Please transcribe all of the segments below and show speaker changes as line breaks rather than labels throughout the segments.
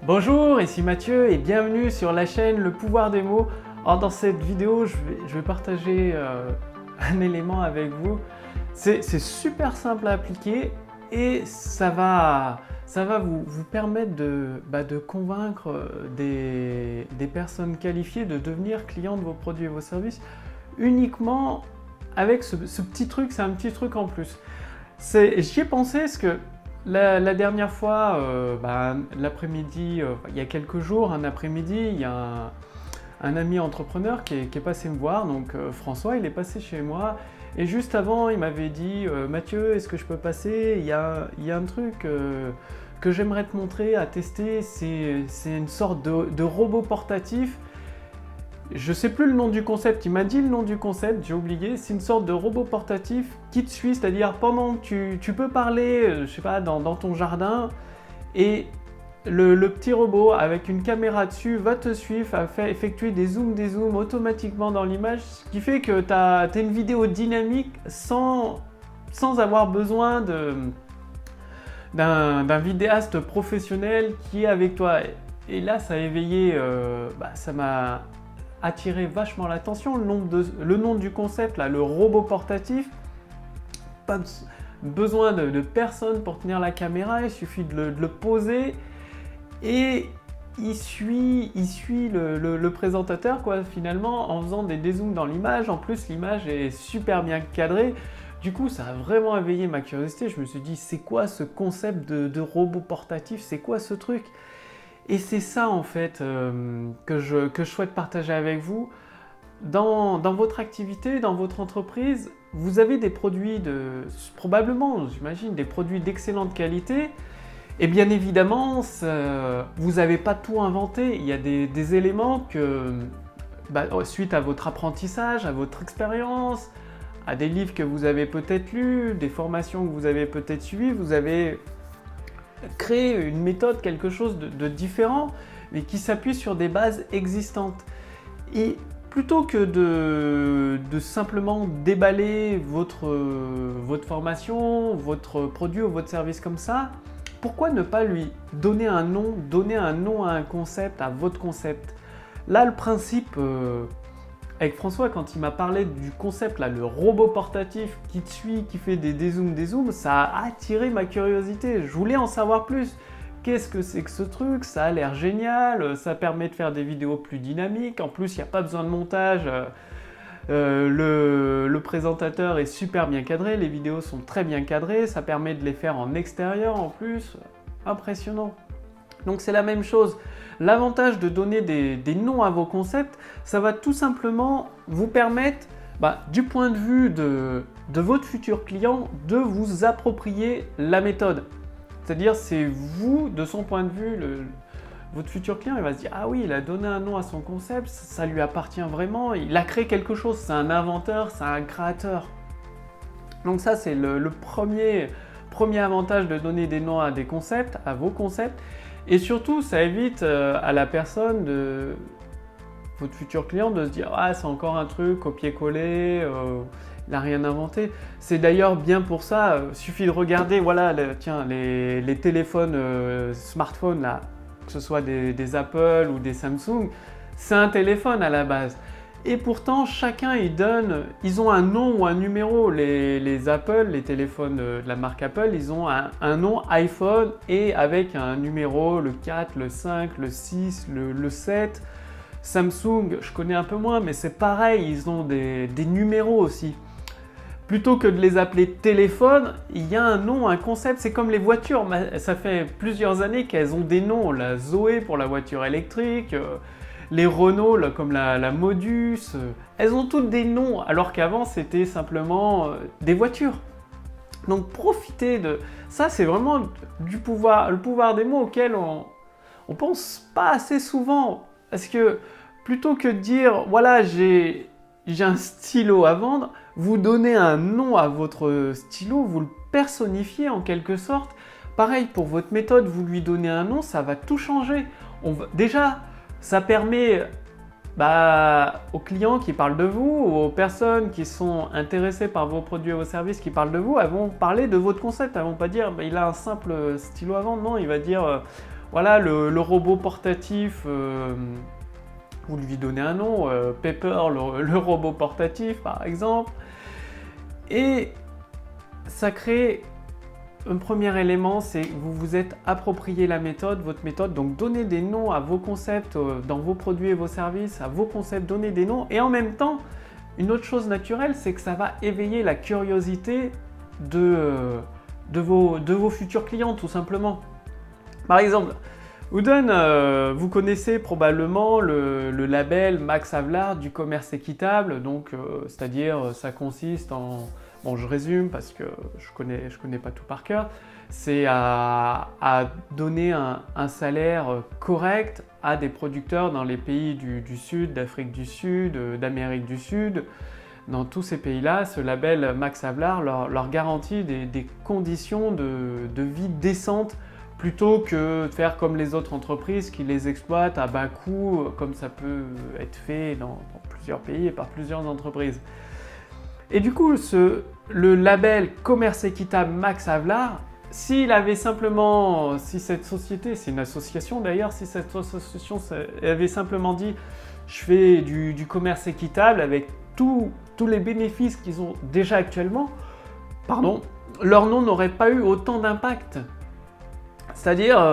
Bonjour, ici Mathieu et bienvenue sur la chaîne Le Pouvoir des mots. Alors dans cette vidéo, je vais partager un élément avec vous. C'est super simple à appliquer et ça va vous permettre de convaincre des personnes qualifiées de devenir clients de vos produits et vos services uniquement avec ce petit truc. C'est un petit truc en plus. J'y ai pensé parce que la dernière fois, l'après-midi, il y a quelques jours, un après-midi, il y a un ami entrepreneur qui est passé me voir, donc François, il est passé chez moi, et juste avant, il m'avait dit Mathieu, est-ce que je peux passer? Il y a un truc que j'aimerais te montrer, à tester, c'est une sorte de robot portatif. Je sais plus le nom du concept, il m'a dit le nom du concept, j'ai oublié, c'est une sorte de robot portatif qui te suit, c'est-à-dire pendant que tu peux parler, je sais pas, dans ton jardin, et le petit robot avec une caméra dessus va te suivre, va effectuer des zooms automatiquement dans l'image, ce qui fait que tu as une vidéo dynamique sans avoir besoin d'un vidéaste professionnel qui est avec toi. Et là, ça a éveillé, ça m'a attiré vachement l'attention, le nom du concept, là, le robot portatif. Pas besoin de personne pour tenir la caméra, il suffit de le poser et il suit le présentateur, quoi, finalement, en faisant des dézooms dans l'image. En plus, l'image est super bien cadrée. Du coup, ça a vraiment éveillé ma curiosité. Je me suis dit, c'est quoi ce concept de robot portatif? C'est quoi ce truc? Et c'est ça, en fait, que je souhaite partager avec vous. Dans votre activité, dans votre entreprise, vous avez des produits probablement, j'imagine, des produits d'excellente qualité. Et bien évidemment, vous n'avez pas tout inventé. Il y a des éléments que, suite à votre apprentissage, à votre expérience, à des livres que vous avez peut-être lus, des formations que vous avez peut-être suivies, vous avez créé une méthode, quelque chose de différent, mais qui s'appuie sur des bases existantes. Et plutôt que de simplement déballer votre formation, votre produit ou votre service comme ça, pourquoi ne pas lui donner un nom à un concept, à votre concept? Là, le principe, avec François, quand il m'a parlé du concept, là, le robot portatif qui te suit, qui fait des zooms, ça a attiré ma curiosité. Je voulais en savoir plus. Qu'est-ce que c'est que ce truc? Ça a l'air génial, ça permet de faire des vidéos plus dynamiques. En plus, il n'y a pas besoin de montage. Le présentateur est super bien cadré, les vidéos sont très bien cadrées, ça permet de les faire en extérieur en plus, impressionnant. Donc c'est la même chose. L'avantage de donner des noms à vos concepts, ça va tout simplement vous permettre, du point de vue de votre futur client, de vous approprier la méthode. C'est-à-dire, c'est vous, de son point de vue, votre futur client, il va se dire « Ah oui, il a donné un nom à son concept, ça lui appartient vraiment, il a créé quelque chose, c'est un inventeur, c'est un créateur. » Donc ça, c'est le premier avantage de donner des noms à des concepts, à vos concepts. Et surtout, ça évite à la personne, votre futur client, de se dire « Ah, c'est encore un truc copier-coller, il n'a rien inventé. » C'est d'ailleurs bien pour ça, il suffit de regarder, voilà, les téléphones smartphones, là, que ce soit des Apple ou des Samsung, c'est un téléphone à la base. Et pourtant, chacun, ils ont un nom ou un numéro. Les Apple, les téléphones de la marque Apple, ils ont un nom iPhone et avec un numéro, le 4, le 5, le 6, le 7. Samsung, je connais un peu moins, mais c'est pareil, ils ont des numéros aussi. Plutôt que de les appeler téléphone, il y a un nom, un concept, c'est comme les voitures. Ça fait plusieurs années qu'elles ont des noms. La Zoé pour la voiture électrique, les Renault là, comme la Modus, elles ont toutes des noms, alors qu'avant c'était simplement des voitures. Donc profitez de ça, c'est vraiment le pouvoir des mots auquel on pense pas assez souvent. Parce que plutôt que de dire, voilà, j'ai un stylo à vendre, vous donnez un nom à votre stylo, vous le personnifiez en quelque sorte. Pareil pour votre méthode, vous lui donnez un nom, ça va tout changer. Déjà, ça permet aux clients qui parlent de vous, ou aux personnes qui sont intéressées par vos produits et vos services qui parlent de vous, elles vont parler de votre concept. Elles ne vont pas dire il a un simple stylo à vendre, non, il va dire voilà, le robot portatif, vous lui donnez un nom, Pepper, le robot portatif par exemple, et ça crée un premier élément, c'est que vous vous êtes approprié la méthode, votre méthode, donc donnez des noms à vos concepts dans vos produits et vos services, à vos concepts, donnez des noms, et en même temps, une autre chose naturelle, c'est que ça va éveiller la curiosité de vos futurs clients, tout simplement. Par exemple, Ouden, vous connaissez probablement le label Max Havelaar du commerce équitable, donc c'est-à-dire ça consiste en... Bon, je résume parce que je connais pas tout par cœur. C'est à donner un salaire correct à des producteurs dans les pays du Sud, d'Afrique du Sud, d'Amérique du Sud. Dans tous ces pays-là, ce label Max Havelaar leur garantit des conditions de vie décentes plutôt que de faire comme les autres entreprises qui les exploitent à bas coût, comme ça peut être fait dans plusieurs pays et par plusieurs entreprises. Et du coup, le label commerce équitable Max Havelaar, si cette société, c'est une association d'ailleurs, si cette association avait simplement dit je fais du commerce équitable avec tous les bénéfices qu'ils ont déjà actuellement, pardon, leur nom n'aurait pas eu autant d'impact. C'est-à-dire,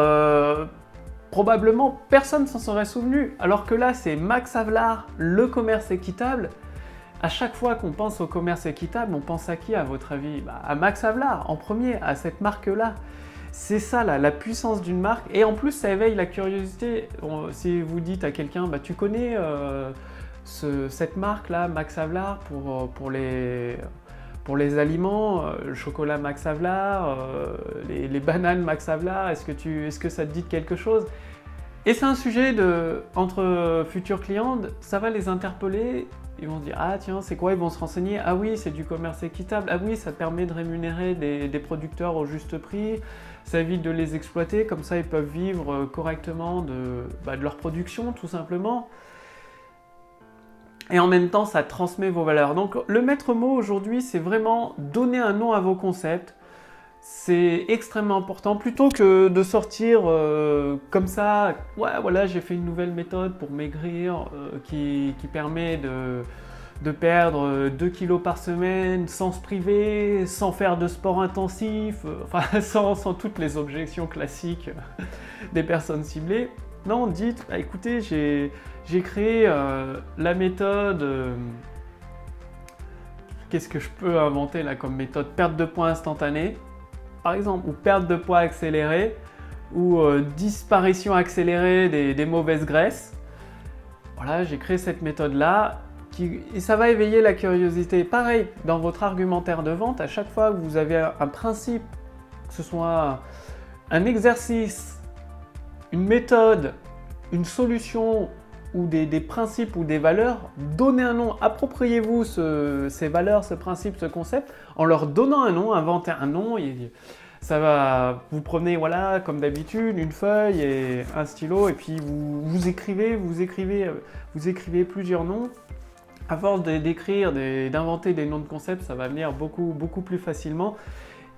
probablement personne s'en serait souvenu, alors que là c'est Max Havelaar, le commerce équitable. À chaque fois qu'on pense au commerce équitable, on pense à qui à votre avis? À Max Havelaar en premier, à cette marque-là. C'est ça la puissance d'une marque, et en plus ça éveille la curiosité. Si vous dites à quelqu'un, tu connais cette marque-là, Max Havelaar, pour les aliments, le chocolat Max Havelaar, les bananes Max Havelaar, est-ce que ça te dit quelque chose? Et c'est un sujet entre futurs clients, ça va les interpeller. Ils vont se dire, ah tiens, c'est quoi? Ils vont se renseigner, ah oui, c'est du commerce équitable, ah oui, ça permet de rémunérer des producteurs au juste prix, ça évite de les exploiter, comme ça ils peuvent vivre correctement de leur production, tout simplement. Et en même temps, ça transmet vos valeurs. Donc le maître mot aujourd'hui, c'est vraiment donner un nom à vos concepts. C'est extrêmement important, plutôt que de sortir comme ça, ouais voilà, j'ai fait une nouvelle méthode pour maigrir qui permet de perdre 2 kilos par semaine sans se priver, sans faire de sport intensif, enfin sans toutes les objections classiques des personnes ciblées. Non, dites, écoutez, j'ai créé la méthode... Qu'est-ce que je peux inventer là comme méthode? Perte de poids instantanée, par exemple, ou perte de poids accélérée, ou disparition accélérée des mauvaises graisses. Voilà, j'ai créé cette méthode-là, et ça va éveiller la curiosité. Pareil, dans votre argumentaire de vente, à chaque fois que vous avez un principe, que ce soit un exercice, une méthode, une solution, ou des principes ou des valeurs, donnez un nom, appropriez-vous ces valeurs, ce principe, ce concept, en leur donnant un nom, inventez un nom, ça va, vous prenez, voilà, comme d'habitude, une feuille et un stylo, et puis vous écrivez plusieurs noms. À force d'écrire, d'inventer des noms de concepts, ça va venir beaucoup, beaucoup plus facilement,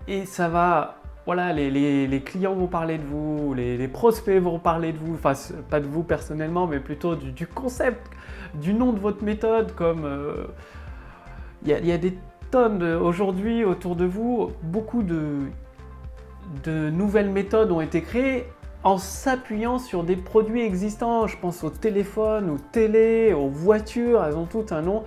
et ça va... Voilà, les clients vont parler de vous, les prospects vont parler de vous, enfin pas de vous personnellement, mais plutôt du concept, du nom de votre méthode, comme il y a des tonnes aujourd'hui autour de vous, beaucoup de nouvelles méthodes ont été créées en s'appuyant sur des produits existants. Je pense aux téléphones, aux télés, aux voitures, elles ont toutes un nom.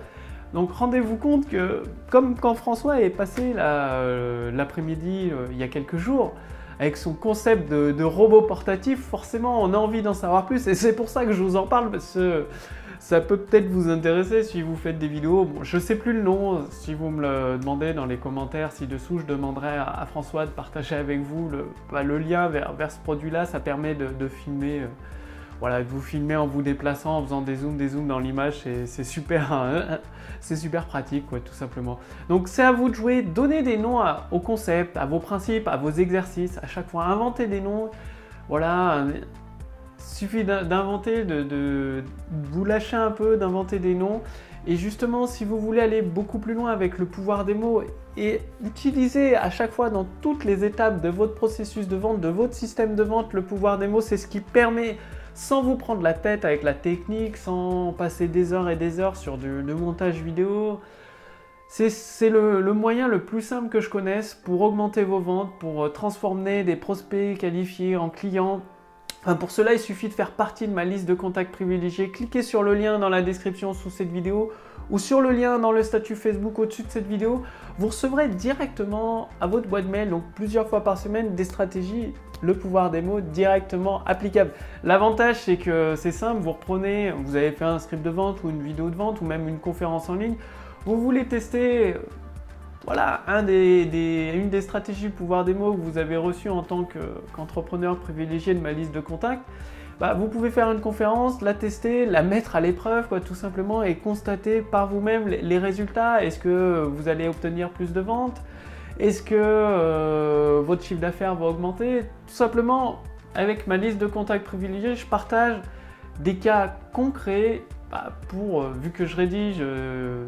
Donc rendez-vous compte que, comme quand François est passé l'après-midi il y a quelques jours, avec son concept de robot portatif, forcément on a envie d'en savoir plus, et c'est pour ça que je vous en parle, parce que ça peut peut-être vous intéresser si vous faites des vidéos. Bon, je ne sais plus le nom, si vous me le demandez dans les commentaires ci-dessous, je demanderai à François de partager avec vous le lien vers ce produit-là. Ça permet de filmer... Voilà, de vous filmer en vous déplaçant, en faisant des zooms dans l'image, c'est super, c'est super pratique, quoi, tout simplement. Donc c'est à vous de jouer, donnez des noms aux concepts, à vos principes, à vos exercices, à chaque fois, inventez des noms. Voilà, il suffit d'inventer, de vous lâcher un peu, d'inventer des noms, Et justement, si vous voulez aller beaucoup plus loin avec le pouvoir des mots et utiliser à chaque fois dans toutes les étapes de votre processus de vente, de votre système de vente, le pouvoir des mots, c'est ce qui permet, sans vous prendre la tête avec la technique, sans passer des heures et des heures sur le montage vidéo, c'est le moyen le plus simple que je connaisse pour augmenter vos ventes, pour transformer des prospects qualifiés en clients. Enfin, pour cela, il suffit de faire partie de ma liste de contacts privilégiés. Cliquez sur le lien dans la description sous cette vidéo ou sur le lien dans le statut Facebook au-dessus de cette vidéo. Vous recevrez directement à votre boîte mail, donc plusieurs fois par semaine, des stratégies, le pouvoir des mots directement applicables. L'avantage, c'est que c'est simple, vous avez fait un script de vente ou une vidéo de vente ou même une conférence en ligne, vous voulez tester voilà, une des stratégies pouvoir des mots que vous avez reçues en tant qu'entrepreneur privilégié de ma liste de contacts, vous pouvez faire une conférence, la tester, la mettre à l'épreuve tout simplement et constater par vous-même les résultats. Est-ce que vous allez obtenir plus de ventes? Est-ce que votre chiffre d'affaires va augmenter? Tout simplement, avec ma liste de contacts privilégiés, je partage des cas concrets vu que je rédige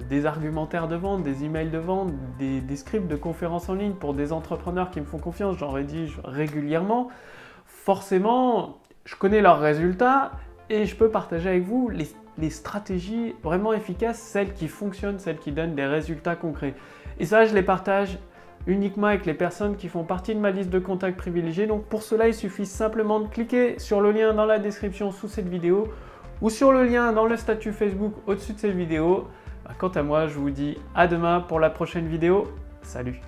des argumentaires de vente, des emails de vente, des scripts de conférences en ligne pour des entrepreneurs qui me font confiance, j'en rédige régulièrement. Forcément, je connais leurs résultats et je peux partager avec vous les stratégies vraiment efficaces, celles qui fonctionnent, celles qui donnent des résultats concrets. Et ça, je les partage uniquement avec les personnes qui font partie de ma liste de contacts privilégiés. Donc pour cela, il suffit simplement de cliquer sur le lien dans la description sous cette vidéo ou sur le lien dans le statut Facebook au-dessus de cette vidéo. Quant à moi, je vous dis à demain pour la prochaine vidéo. Salut!